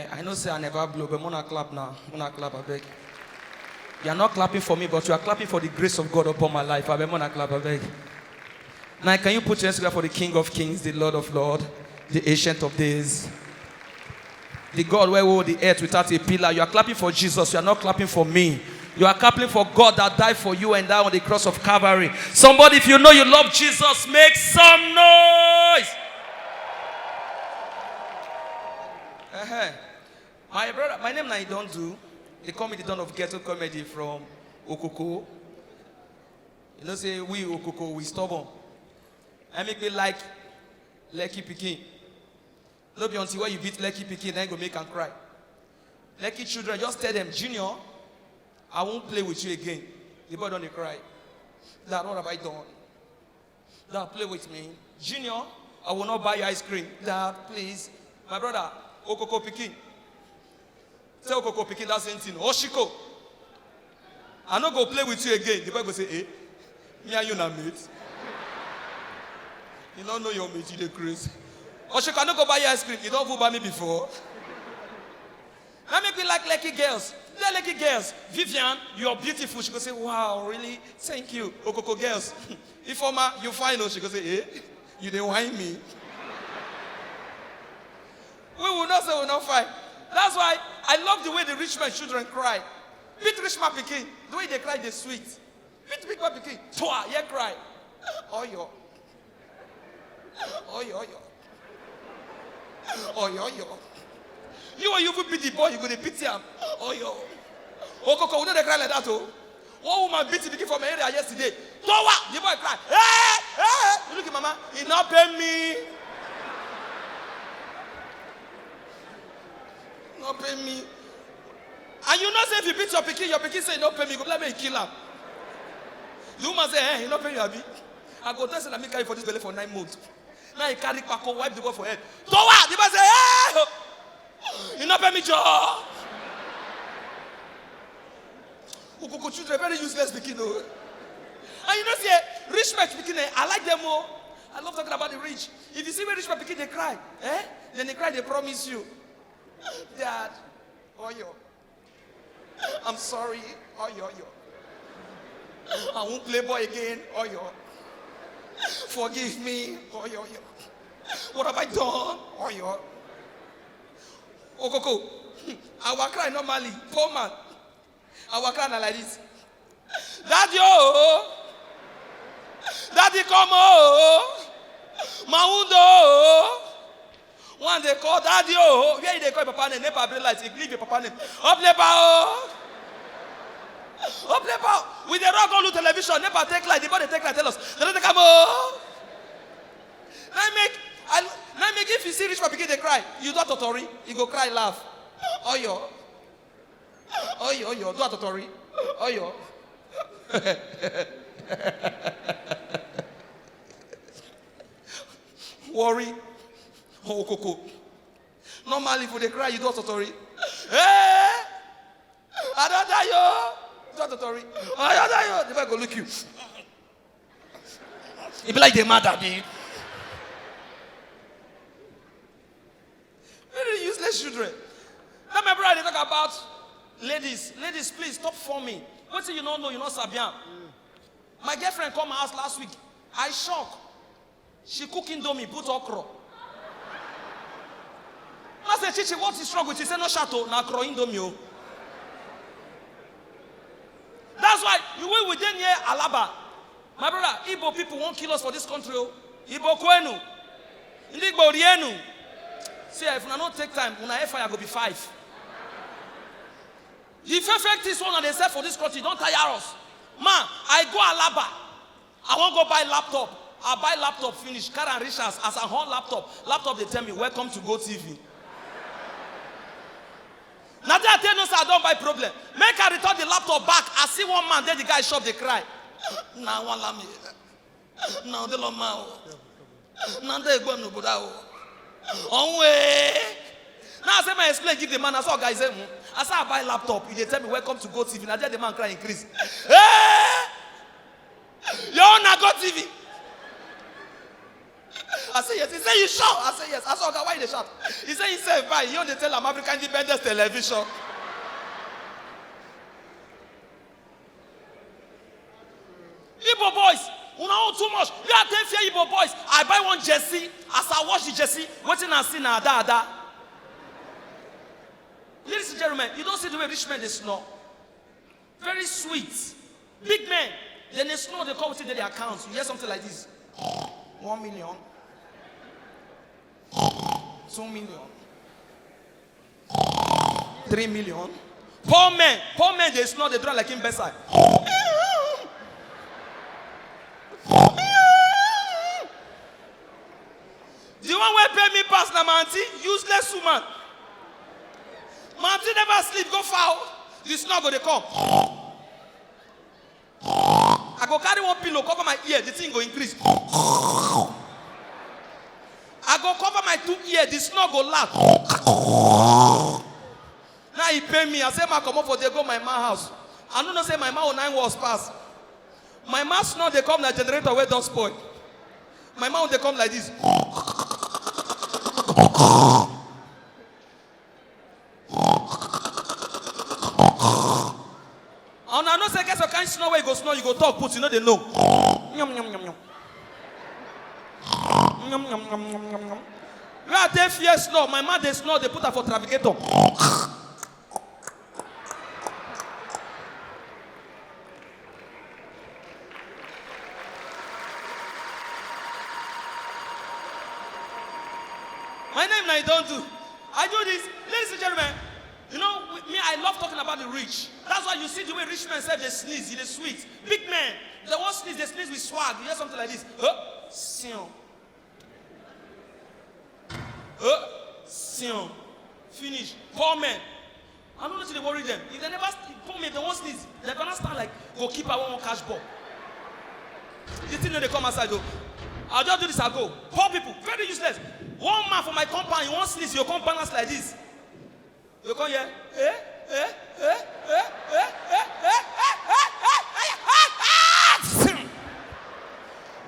I know say I never blow, but Mona clap now. Mona clap, I beg. You are not clapping for me, but you are clapping for the grace of God upon my life. I beg, Mona clap, I beg. Now, can you put your hands together for the King of Kings, the Lord of Lords, the Ancient of Days, the God where hold the earth without a pillar? You are clapping for Jesus. You are not clapping for me. You are clapping for God that died for you and died on the cross of Calvary. Somebody, if you know you love Jesus, make some noise. My brother, my name now you don't do. They call me the Don of Ghetto Comedy from Okoko. You know, say we Okoko, we stubborn. I make me like Lucky Pikin. Don't be until where you beat Lucky Pikin, then go make and cry. Lucky children, just tell them, Junior, I won't play with you again. The boy don't cry. Dad, what have I done? Dad, play with me. Junior, I will not buy you ice cream. Dad, please. My brother, Okoko Pikin. Say Okoko Pikin, that's same thing. Oshiko. I not go play with you again. The boy go say, hey, me and you na mate. You don't know your mate, you the crazy. Oshiko, I not go buy you ice cream. You don't buy me before. I make me like lucky girls. They're lucky girls. Vivian, you're beautiful. She go say, wow, really? Thank you. Okoko girls. Ifoma, you fine. She go say, hey, you didn't whine me. We will not say we will not fight. That's why I love the way the rich man children cry. Beat rich man pikin. The way they cry, they sweet. Beat big man pikin. Twa, yeah cry. Oyo. Oyo, oyo. Oyo, oyo. You when you beat the boy, you go to pity him. Oyo. Okoko, we know they cry like that, oh. One woman beat the pikin from my area yesterday. Towa, the boy cry. Hey, hey. You look at mama, he not pay me. Not pay me. And you know say if you beat your pikin say no pay me, go let me kill him. The woman say, hey, he not pay you, Abi. I go tell say me carry for this belly for 9 months. Now he carry pako, wipe the boy for head. Towa! The man say, hey! He not pay me, Joe. Ukoko children very useless pikin though. And you know say rich man pikin, I like them more. I love talking about the rich. If you see where rich man pikin they cry, then they cry, they promise you. Dad, Oyo, I'm sorry, Oyo. I won't play boy again, Oyo. Forgive me, Oyo. What have I done, Oyo? Okoko, I will cry normally, poor man. I will cry like this. Daddy, oh, Daddy, come, oh, Maundo, oh. One they call Daddy, oh, where they call Papa name? Never bring lights. He leave your Papa name. Up Nepa, oh, up Nepa. With the rock on the television, Never take light. The body take light. Tell us. They don't come, oh. Now make if you see rich man begin to cry, you do a totori. You go cry, laugh. Oyo, do a totori. Oyo. Worry. Oh, Coco. Normally, for the cry, you do a totori. Hey! I don't die, yo! Do a totori. I don't die, yo! The man go look you. It be like they mad at me. Very useless children. Now, my brother, they talk about ladies. Ladies, please stop forming. What you don't know, you know Sabian. My girlfriend called my house last week. I shocked. She cooking indomie, put okra. I said, Chichi, what is wrong with you? She said, no shato, na okra indomie. That's why you will within here Alaba. My brother, Igbo people won't kill us for this country. Igbo kwenu. Igbo rienu. See, if we not take time, when I fire go be 5. The perfect is one they said for this country, don't tire us. Man, I go Alaba. I won't go buy laptop. I buy laptop, finish, car and reach as I hold laptop. Laptop, they tell me, welcome to Go TV. Now they tell us I don't buy problem. Make I return the laptop back. I see one man, then the guy shop, they cry. Now one lami. Now they love me. Now they go no buda. On way. Now I say my explain, give the man. I saw guys say, I say I buy laptop. They tell me welcome to Go TV. Now the man cry increase. Hey, you on Go TV. I say yes. He said, you sure? I say yes. I said, okay, why they shout? He said, he said, bye. You only tell them African Independence Television. Igbo boys, you know too much. You are 10 fear Igbo boys. I buy one jersey. As I watch the jersey, waiting and see now, da. Ladies and gentlemen, you don't see the way rich men they snore. Very sweet. Big men. Then they snore, they come with their accounts. You hear something like this. 1 million. 2 million. 3 million. Poor men, they snore, they draw like in bedside. The one who pay me pass na my auntie, useless woman. My auntie never sleep, go foul. The snore go they come. I go carry one pillow, cover my ear, the thing go increase. I go cover my 2 ears, the snore go laugh. Now he pay me. I say, ma come up for they go my ma house. I don't know say my ma 9 was pass. My ma snore they come like generator where don't spoil. My ma they come like this. And I know say guess you can't snore where you go snore, you go talk, put you know they know. Nyam nyam nyam nyam. Nyam nyam nyam nyam nyam nyam. Where they fear snore, my man they snore, they put her for travigator. My name I don't do. I do this, ladies and gentlemen. You know, me, I love talking about the rich. That's why you see the way rich men say they sneeze, they sweet. Big men, they won't sneeze, they sneeze with swag. You hear something like this. Sion. Sion. Finish. Poor men. I don't know if they worry them. If they never, poor men, they won't sneeze. They're going to stand like goalkeeper, one cash ball. You think they come outside though? I'll just do this, I'll go. Poor people, very useless. One man for my compound, he won't sneeze, he'll come balance like this. You come here.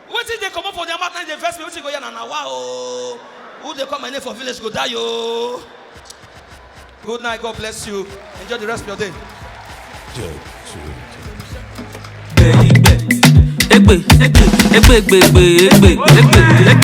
What did they come up for their mouth and they verse me? What you go here now? Wow. Who they call my name for village go die yo. Good night, God bless you. Enjoy the rest of your day. Egbe